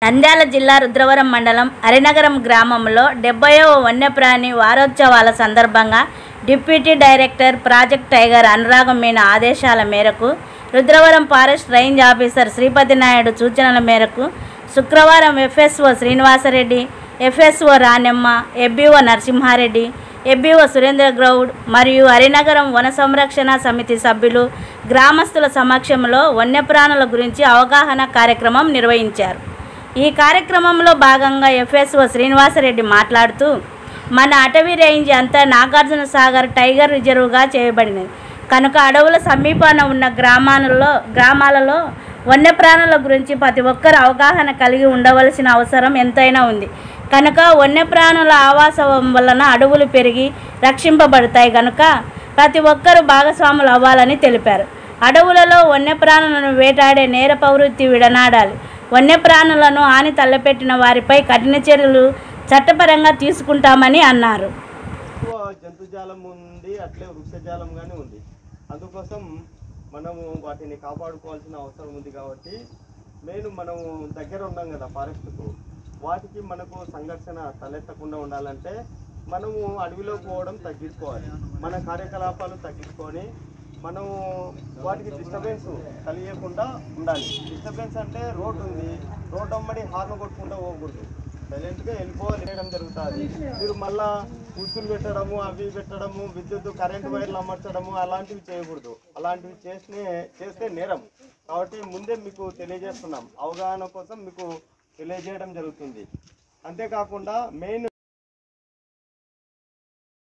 నంద్యాల జిల్లా రుద్రవరం మండలం హరినగరం గ్రామంలో 70వ వన్యప్రాణి వారోత్సవాల సందర్భంగా డిప్యూటీ డైరెక్టర్ ప్రాజెక్ట్ టైగర్ అనురాగం మీనా ఆదేశాల మేరకు Rudravaram forest range officer Sripathi Naidu సూచనల మేరకు శుక్రవారం FSO Srinivasareddy, FSO Ranemma, ABO Narasimhareddy, ABO Surendra Goud మరియు హరినగరం వన సంరక్షణ సమితి సభ్యులు గ్రామస్తుల సమక్షంలో వన్యప్రాణుల గురించి అవగాహన కార్యక్రమం నిర్వహించారు. ఈ కార్యక్రమంలో భాగంగా ఎఫ్ఎస్ఓ శ్రీనివాసరెడ్డి మాట్లాడుతూ, మన అటవీ రేంజ్ అంతా నాగార్జున సాగర్ టైగర్ రిజర్వ్గా చేయబడినది కనుక అడవుల సమీపాన ఉన్న గ్రామాలలో వన్యప్రాణుల గురించి ప్రతి ఒక్కరు అవగాహన కలిగి ఉండవలసిన అవసరం ఎంతైనా ఉంది. కనుక వన్యప్రాణుల ఆవాసం వలన అడవులు పెరిగి రక్షింపబడతాయి కనుక ప్రతి ఒక్కరూ భాగస్వాములు అవ్వాలని తెలిపారు. అడవులలో వన్యప్రాణులను వేటాడే నేర ప్రవృత్తి విడనాడాలి. వన్యప్రాణులను హాని తలపెట్టిన వారిపై కఠిన చర్యలు చట్టపరంగా తీసుకుంటామని అన్నారు. జంతుజాలం ఉంది, అట్లే వృక్షజాలం కానీ ఉంది. అందుకోసం మనము వాటిని కాపాడుకోవాల్సిన అవసరం ఉంది. కాబట్టి మనము దగ్గర ఉన్నాం కదా ఫారెస్ట్కు, వాటికి మనకు సంఘర్షణ తలెత్తకుండా ఉండాలంటే మనము అడవిలో పోవడం తగ్గించుకోవాలి. మన కార్యకలాపాలు తగ్గించుకొని మనము వాటికి డిస్టర్బెన్స్ కలిగకుండా ఉండాలి. డిస్టర్బెన్స్ అంటే రోడ్డు ఉంది, రోడ్డు అమ్మడి హార్న్ కొట్టుకుంటూ పోకూడదు, సైలెంట్గా వెళ్ళిపోవాలి చేయడం జరుగుతుంది. మీరు మళ్ళా ఉచ్చులు పెట్టడము, అవి పెట్టడము, విద్యుత్ కరెంటు వైర్లు అమర్చడము అలాంటివి చేయకూడదు. అలాంటివి చేస్తే నేరం. కాబట్టి ముందే మీకు తెలియజేస్తున్నాం, అవగాహన కోసం మీకు తెలియజేయడం జరుగుతుంది. అంతేకాకుండా మెయిన్